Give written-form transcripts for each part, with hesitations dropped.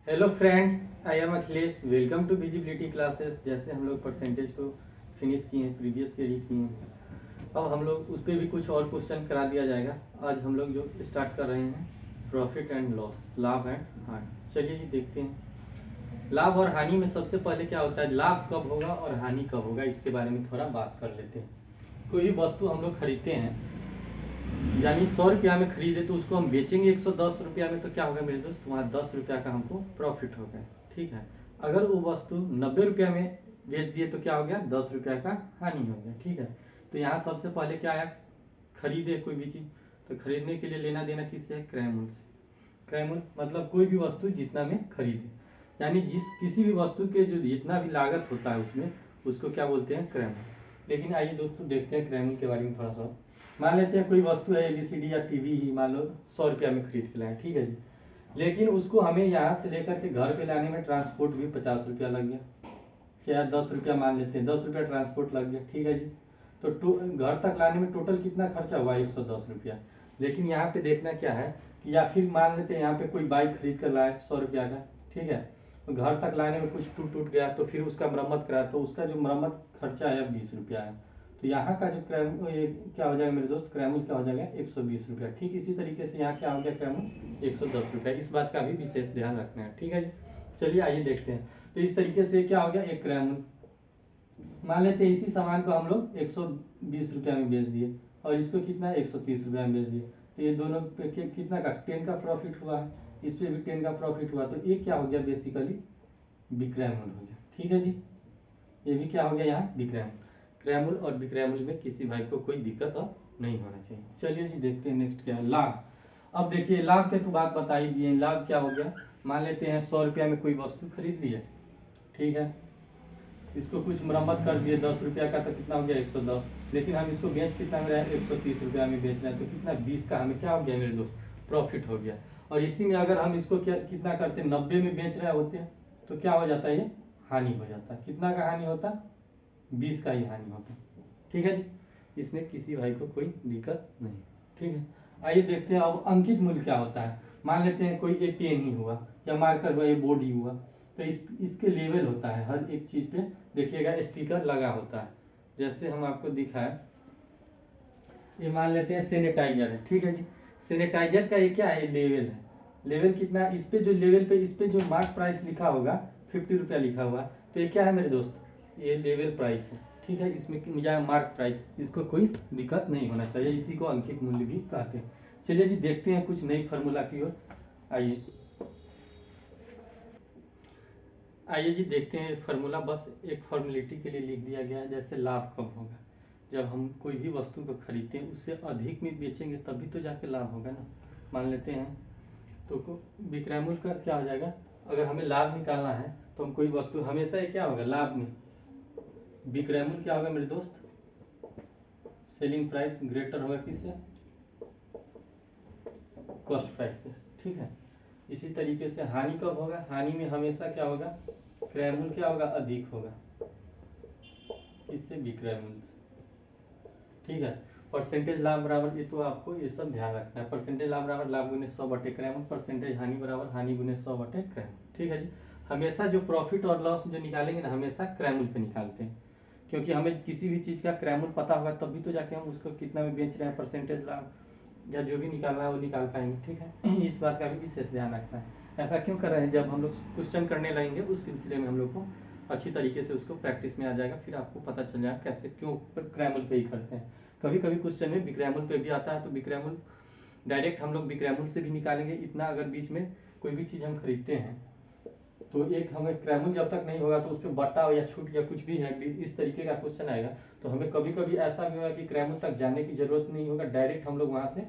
Hello friends, I am Akhilesh. Welcome to visibility classes. जैसे हम लोग परसेंटेज को फिनिश किए हैं, प्रीवियस सीरीज किए हैं, अब हम लोग उस पर भी कुछ और क्वेश्चन करा दिया जाएगा। आज हम लोग जो स्टार्ट कर रहे हैं प्रॉफिट एंड लॉस, लाभ एंड हानि। चलिए जी देखते हैं लाभ और हानि में सबसे पहले क्या होता है, लाभ कब होगा और हानि कब होगा, इसके बारे में थोड़ा बात कर लेते हैं। कोई भी वस्तु हम लोग खरीदते हैं, यानी 100 रुपया में खरीदे तो उसको हम बेचेंगे 110 रुपया में, तो क्या होगा मेरे दोस्त, वहाँ 10 रुपया का हमको प्रॉफिट होगा। ठीक है। अगर वो वस्तु 90 रुपया में बेच दिए तो क्या हो गया, 10 रुपया का हानि हो गया। ठीक है। तो यहाँ सबसे पहले क्या आया, खरीदे कोई भी चीज, तो खरीदने के लिए लेना देना किससे है, क्रय मूल्य से। क्रय मूल्य मतलब कोई भी वस्तु जितना में खरीदे, यानी जिस किसी भी वस्तु के जो जितना भी लागत होता है उसमें, उसको क्या बोलते हैं, क्रय मूल्य। लेकिन आइए दोस्तों देखते हैं क्रय मूल्य के बारे में थोड़ा सा। मान लेते हैं कोई वस्तु है एबीसीडी या टीवी ही, मान लो 100 रुपया में खरीद के लाए, ठीक है जी। लेकिन उसको हमें यहाँ से लेकर के घर पे लाने में ट्रांसपोर्ट भी 50 रुपया लग गया, क्या 10 रुपया मान लेते हैं, 10 रुपया ट्रांसपोर्ट लग गया, ठीक है जी। तो घर तक लाने में टोटल कितना खर्चा हुआ, 110 रुपया। लेकिन यहाँ पे देखना क्या है कि, या फिर मान लेते हैं यहाँ पे कोई बाइक खरीद कर लाए 100 रुपया का, ठीक है। तो घर तक लाने में कुछ टूट टूट गया तो फिर उसका मरम्मत कराया, तो उसका जो मरम्मत खर्चा है 20 रुपया है। तो यहाँ का जो क्या हो जाएगा मेरे दोस्त, क्रय मूल्य क्या हो जाएगा, 120 रुपया। ठीक इसी तरीके से यहाँ क्या हो गया, क्रय मूल्य 110 रुपया। इस बात का भी विशेष ध्यान रखना है, ठीक है जी। चलिए आइए देखते हैं। तो इस तरीके से क्या हो गया, एक क्रय मूल्य। मान लेते हैं इसी सामान को हम लोग 120 रुपया में बेच दिए, और इसको कितना 130 रुपया में बेच दिए, तो ये दोनों पे कितना का 10 का प्रॉफिट हुआ है, इस पे भी 10 का प्रॉफिट हुआ। तो ये क्या हो गया, बेसिकली विक्रय मूल्य हो गया। ठीक है जी, ये भी क्या हो गया यहाँ, विक्रय मूल्य। क्रय मूल्य और विक्रय मूल्य में किसी भाई को कोई दिक्कत अब नहीं होना चाहिए। चलिए जी देखते हैं नेक्स्ट क्या है, लाभ। अब देखिए लाभ के तो बात बता ही दिए, लाभ क्या हो गया, मान लेते हैं 100 रुपया में कोई वस्तु खरीद ली है, ठीक है। इसको कुछ मरम्मत कर दिए 10 रुपया का, तो कितना हो गया 110। लेकिन हम इसको बेच कितना में रहे हैं, 130 रुपया में बेच रहे हैं, तो कितना 20 का हमें क्या हो गया मेरे दोस्त, प्रॉफिट हो गया। और इसी में अगर हम इसको क्या कितना करते 90 में बेच रहे होते हैं, तो क्या हो जाता है, ये हानि हो जाता है। कितना का हानि होता, 20 का ही हानि होता। ठीक है जी, इसमें किसी भाई को कोई दिक्कत नहीं। ठीक है। आइए देखते हैं अब अंकित मूल्य क्या होता है। मान लेते हैं कोई एक पेन ही हुआ, या मार्कर हुआ, ये बोर्ड ही हुआ, तो इसके लेवल होता है, हर एक चीज पे देखिएगा स्टिकर लगा होता है। जैसे हम आपको दिखाए, ये मान लेते हैं सैनिटाइजर है, ठीक है जी। सैनिटाइजर का ये क्या है, लेवल है। लेवल कितना, इस पे जो लेवल पे इस पे जो मार्क प्राइस लिखा होगा 50 रुपया लिखा हुआ, तो ये क्या है मेरे दोस्त, ये लेवल प्राइस है। ठीक है, इसमें या मार्क प्राइस, इसको कोई दिक्कत नहीं होना चाहिए, इसी को अंकित मूल्य भी कहते हैं। चलिए जी देखते हैं कुछ नई फार्मूला की ओर। आइए आइए जी देखते हैं फार्मूला, बस एक फॉर्मेलिटी के लिए लिख दिया गया है। जैसे लाभ कब होगा, जब हम कोई भी वस्तु को खरीदते हैं उससे अधिक में बेचेंगे तभी तो जाके लाभ होगा ना। मान लेते हैं तो विक्रय मूल्य का क्या हो जाएगा, अगर हमें लाभ निकालना है तो हम कोई वस्तु हमेशा ये क्या होगा, लाभ में विक्रय मूल्य क्या होगा मेरे दोस्त, सेलिंग प्राइस ग्रेटर होगा किससे, कॉस्ट प्राइस से। ठीक है। इसी तरीके से हानि कब होगा, हानि में हमेशा क्या होगा, क्रय मूल्य क्या होगा, अधिक होगा, इससे विक्रय मूल्य। ठीक है। परसेंटेज लाभ बराबर, ये तो आपको ये सब ध्यान रखना है। परसेंटेज लाभ बराबर लाभ गुने 100 बटे क्रय मूल्य, परसेंटेज हानि बराबर हानि गुने 100 बटे क्रय मूल्य। ठीक है जी। हमेशा जो प्रॉफिट और लॉस जो निकालेंगे ना, हमेशा क्रय मूल्य पे निकालते हैं, क्योंकि हमें किसी भी चीज का क्रय मूल्य पता होगा तभी तो जाके हम उसको कितना में बेच रहे हैं, परसेंटेज लाभ या जो भी निकालना है वो निकाल पाएंगे। ठीक है। इस बात का भी विशेष ध्यान रखना है। ऐसा क्यों कर रहे हैं, जब हम लोग क्वेश्चन करने लगेंगे उस सिलसिले में हम लोग को अच्छी तरीके से उसको प्रैक्टिस में आ जाएगा, फिर आपको पता चल जाएगा कैसे क्यों क्रय मूल्य पे ही करते हैं। कभी कभी क्वेश्चन में विक्रय मूल्य पे भी आता है, तो विक्रय मूल्य डायरेक्ट हम लोग विक्रय मूल्य से भी निकालेंगे। इतना अगर बीच में कोई भी चीज हम खरीदते हैं, तो एक हमें क्रय मूल्य जब तक नहीं होगा तो उस पर बट्टा या छूट या कुछ भी है, इस तरीके का क्वेश्चन आएगा, तो हमें कभी कभी ऐसा भी होगा कि क्रय मूल्य तक जाने की जरूरत नहीं होगा, डायरेक्ट हम लोग वहां से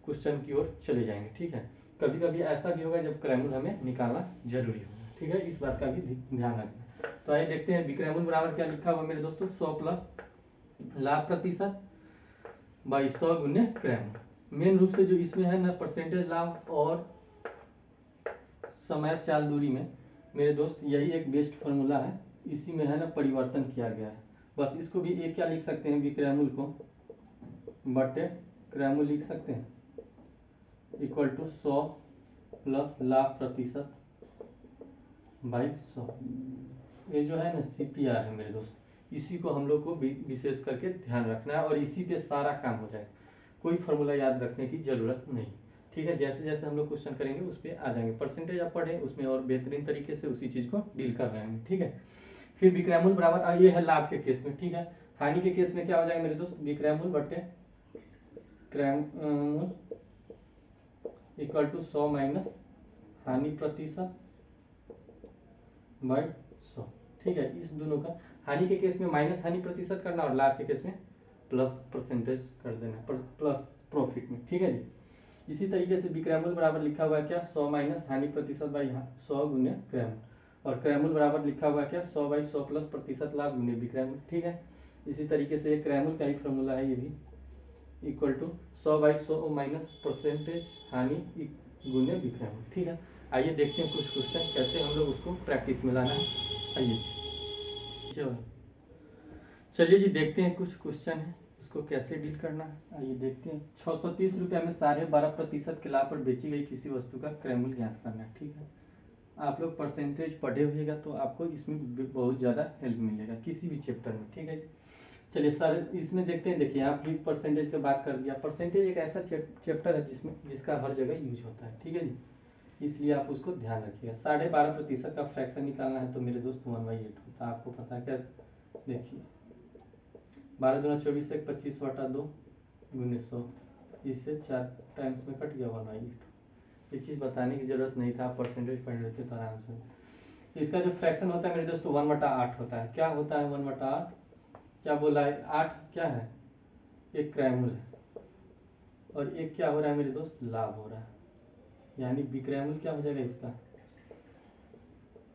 क्वेश्चन की ओर चले जाएंगे। ठीक है। कभी कभी ऐसा भी होगा जब क्रय मूल्य हमें निकालना जरूरी होगा। ठीक है, इस बात का भी ध्यान रखना। तो आइए देखते हैं विक्रय मूल्य बराबर क्या लिखा हुआ मेरे दोस्तों, 100 प्लस लाभ प्रतिशत बाई 100 गुने क्रय मूल्य। मेन रूप से जो इसमें है ना, परसेंटेज लाभ और समय चाल दूरी में मेरे दोस्त यही एक बेस्ट फॉर्मूला है, इसी में है ना परिवर्तन किया गया है। बस इसको भी एक क्या लिख सकते हैं, विक्रय मूल्य को बटे क्रय मूल्य लिख सकते हैं, इक्वल टू 100 प्लस लाभ प्रतिशत बाई 100। ये जो है ना CPR है मेरे दोस्त, इसी को हम लोग को विशेष करके ध्यान रखना है और इसी पे सारा काम हो जाएगा, कोई फॉर्मूला याद रखने की जरूरत नहीं। ठीक है, जैसे जैसे हम लोग क्वेश्चन करेंगे उस पर आ जाएंगे। परसेंटेज आप पढ़े उसमें और बेहतरीन तरीके से उसी चीज को डील कर रहे हैं। ठीक है, फिर विक्रयमूल बराबर, ये है लाभ के केस में। ठीक है, हानि के केस में क्या हो जाएगा मेरे दोस्त, विक्रयमूल बटे क्रयमूल इक्वल टू 100 माइनस हानि प्रतिशत बाई 100। ठीक है, इस दोनों का हानि के केस में माइनस हानि प्रतिशत करना और लाभ के केस में प्लस परसेंटेज कर देना, प्लस प्रॉफिट में। ठीक है जी, इसी तरीके से विक्रयमूल बराबर लिखा हुआ है क्या, 100 माइनस हानि प्रतिशत बाई 100 गुने क्रयमूल, और क्रयमूल बराबर लिखा हुआ है क्या, 100 बाई 100 प्लस प्रतिशत लाभ गुने विक्रयमूल। ठीक है, इसी तरीके से क्रयमूल का ही फॉर्मूला है ये भी, equal to 100 by 100 minus percentage हानि गुने विक्रयमूल। ठीक है, आइए देखते हैं कुछ क्वेश्चन कैसे हम लोग उसको प्रैक्टिस में लाना है। आइए चलिए जी देखते हैं कुछ क्वेश्चन है इसको कैसे डील करना है। आइए देखते हैं। 630 रुपया में 12.5% के लाभ पर बेची गई किसी वस्तु का क्रयमूल्य ज्ञात करना है। ठीक है, आप लोग परसेंटेज पढ़े हुएगा तो आपको इसमें बहुत ज़्यादा हेल्प मिलेगा किसी भी चैप्टर में। ठीक है, चलिए सर इसमें देखते हैं। देखिए आप भी परसेंटेज की बात कर दिया, परसेंटेज एक ऐसा चैप्टर है जिसका हर जगह यूज होता है। ठीक है जी, इसलिए आप उसको ध्यान रखिएगा। 12.5% का फ्रैक्शन निकालना है तो मेरे दोस्त 1/8 होता है, आपको पता है कैसे। देखिए 12 दूना 24 से 25/2 गुने 100, इससे 4 टाइम्स में कट गया 1/8। ये चीज़ बताने की जरूरत नहीं था, आप परसेंटेज पढ़ लेते तो आराम से। इसका जो फ्रैक्शन होता है मेरे दोस्तों 1/8 होता है। क्या होता है 1/8, क्या बोला है, 8 क्या है, एक क्रयमूल है और एक क्या हो रहा है मेरे दोस्त, लाभ हो रहा है, यानी विक्रयमूल क्या हो जाएगा इसका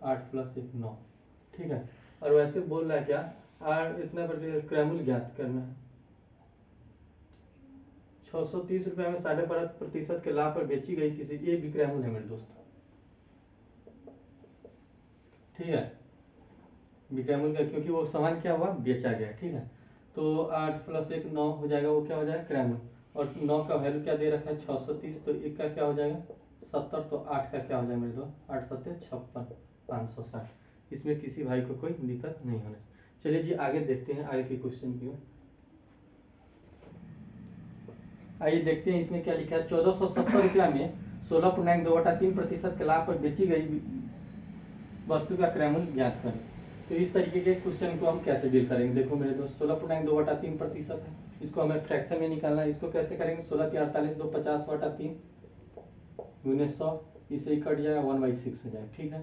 8 + 1 9। ठीक है, और वैसे बोल रहा है क्या, इतना क्रयमूल ज्ञात करना है। 630 रुपया में 12.5% के लाभ पर बेची गई किसी, ये विक्रयमूल है मेरे दोस्त। ठीक है, विक्रयमूल का, क्योंकि वो सामान क्या हुआ, बेचा गया। ठीक है, तो 8 + 1 9 हो जाएगा, वो क्या हो जाएगा क्रयमूल, और 9 का वैल्यू क्या दे रखा है 630, तो 1 का क्या हो जाएगा 70, तो 8 का क्या हो जाएगा मेरे दोस्त 8 7 56 560। इसमें किसी भाई को कोई दिक्कत नहीं होना। चलिए जी आगे देखते हैं आगे के क्वेश्चन की ओर। आइए देखते हैं इसमें क्या लिखा है। 1470 रुपया में 16.2/3% के लाभ पर बेची गई वस्तु का क्रयमूल्य ज्ञात करें। तो इस तरीके के क्वेश्चन को हम कैसे डील करेंगे। देखो मेरे दोस्त 16.2/3% है, इसको हमें फ्रैक्शन में निकालना है। इसको कैसे करेंगे, 16 × 48 2 50/3 गुने 100, इसे ही कट जाएगा 1/6 हो जाएगा। ठीक है,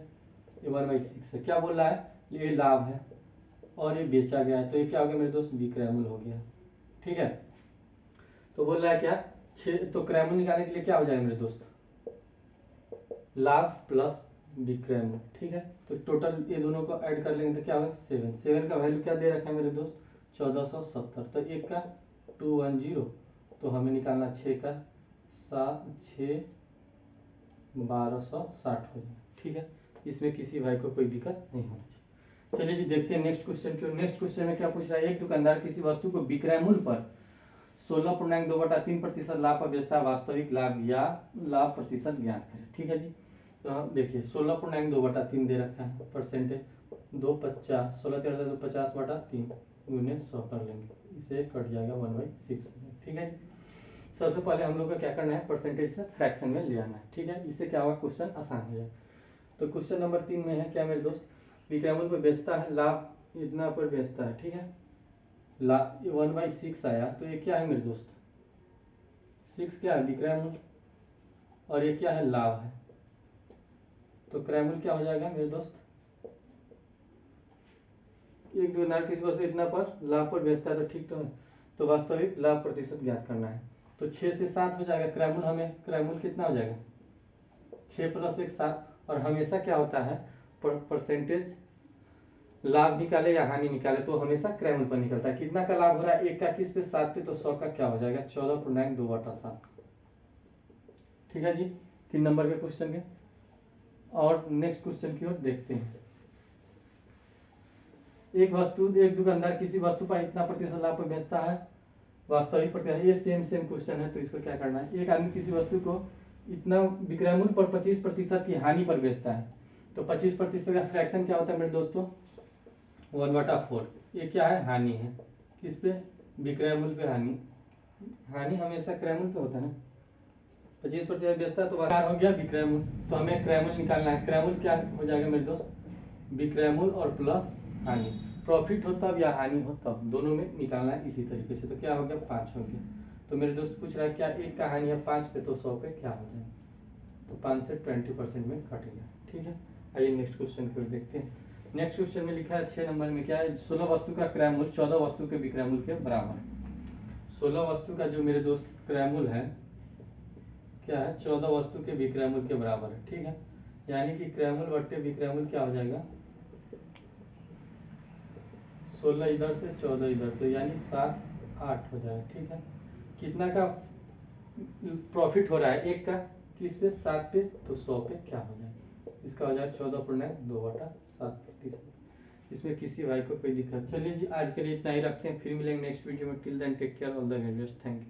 ये 1/6 है। क्या बोल रहा है, ये लाभ है और ये बेचा गया है, तो ये क्या हो गया मेरे दोस्त विक्रयमूल्य हो गया। ठीक है, तो बोल रहा है क्या, तो क्रयमूल्य निकालने के लिए क्या हो जाएगा मेरे दोस्त, लाभ प्लस विक्रयमूल्य। ठीक है, तो टोटल ये दोनों को ऐड कर लेंगे तो क्या होगा 7। 7 का वैल्यू क्या दे रखा है मेरे दोस्त 1470, तो 1 का 210, तो हमें निकालना 6 का 7 6 1260 हो जाए। ठीक है, इसमें किसी भाई को कोई दिक्कत नहीं होनी चाहिए। चलिए जी देखते हैं नेक्स्ट क्वेश्चन की। नेक्स्ट क्वेश्चन में क्या पूछ रहा है, एक दुकानदार किसी वस्तु को विक्रय मूल्य पर 16.2/3% लाभ पर बेचता है, वास्तविक लाभ या लाभ प्रतिशत ज्ञात करें। ठीक है जी, तो देखिए 16.2/3 दे रखा है, परसेंटेज 250, 16 × 2 50/3 गुने 100 कर लेंगे, इसे कट जाएगा 1/6। ठीक है, सबसे पहले हम लोग को क्या करना है, परसेंटेज से फ्रैक्शन में ले आना है। ठीक है, इससे क्या होगा क्वेश्चन आसान हो जाए। तो क्वेश्चन नंबर 3 में है क्या मेरे दोस्त, विक्रयमूल्य पर बेचता है, लाभ इतना पर बेचता है। ठीक है, 1/6 आया, तो ये क्या है मेरे दोस्त 6 क्या है विक्रयमूल्य, और ये क्या है लाभ है, तो क्रयमूल्य क्या हो जाएगा मेरे दोस्त, एक दुकानदार किसी वस्तु इतना पर लाभ पर बेचता है, तो ठीक तो है, तो वास्तविक लाभ प्रतिशत ज्ञात करना है। तो 6 से 7 हो जाएगा क्रयमूल्य, हमें क्रयमूल्य कितना हो जाएगा 6 + 1 7, और हमेशा क्या होता है परसेंटेज लाभ निकाले या हानि निकाले तो हमेशा क्रयमूल्य पर निकलता है। कितना का लाभ हो रहा है, 1 का किस पे 7 पे, तो 100 का क्या हो जाएगा 14.2/7। ठीक है जी, 3 नंबर के क्वेश्चन के। और नेक्स्ट क्वेश्चन की ओर देखते हैं। एक दुकानदार किसी वस्तु पर इतना प्रतिशत लाभ पर बेचता है, वास्तविक प्रतिशत, ये सेम क्वेश्चन है। तो इसको क्या करना है, एक आदमी किसी वस्तु को इतना विक्रय मूल्य पर 25% की हानि पर बेचता है, तो 25% का फ्रैक्शन क्या होता है मेरे दोस्तों, 1/4। ये क्या है, हानि है। किस पे, विक्रय मूल्य पे हानि। हानि हमेशा क्रय मूल्य पे होता है ना। 25% बेचता है तो बाजार हो गया विक्रय मूल्य, तो हमें क्रय मूल्य निकालना है। क्रय मूल्य क्या हो जाएगा मेरे दोस्त, विक्रय मूल्य और प्लस हानि। प्रॉफिट हो तब या हानि हो तब, दोनों में निकालना है इसी तरीके से। तो क्या हो गया, 5 हो गया। तो मेरे दोस्त पूछ रहा है क्या एक का हानि है 5 पे, तो 100 पे क्या हो जाएगा, तो 5 से 20% में कटेगा। ठीक है, आइए नेक्स्ट क्वेश्चन की ओर देखते हैं। नेक्स्ट क्वेश्चन में लिखा है 6 नंबर में क्या है, 16 वस्तु का क्रय मूल्य 14 वस्तु के विक्रय मूल्य के बराबर। 16 वस्तु का जो मेरे दोस्त क्रय मूल्य है क्या है, 14 वस्तु के विक्रय मूल्य के बराबर है। ठीक है, यानी कि क्रय मूल्य बट्टे विक्रय मूल्य क्या हो जाएगा, 16 इधर से 14 इधर से, यानी 7 8 हो जाएगा। ठीक है, कितना का प्रॉफिट हो रहा है एक का, किस पे, 7 पे, तो 100 पे क्या हो जाएगा, इसका हो जाएगा 14.2/7%। इसमें किसी भाई को कोई दिक्कत। चलिए जी, आज के लिए इतना ही रखते हैं, फिर मिलेंगे नेक्स्ट वीडियो में। Till then take care, all the very best, thank you.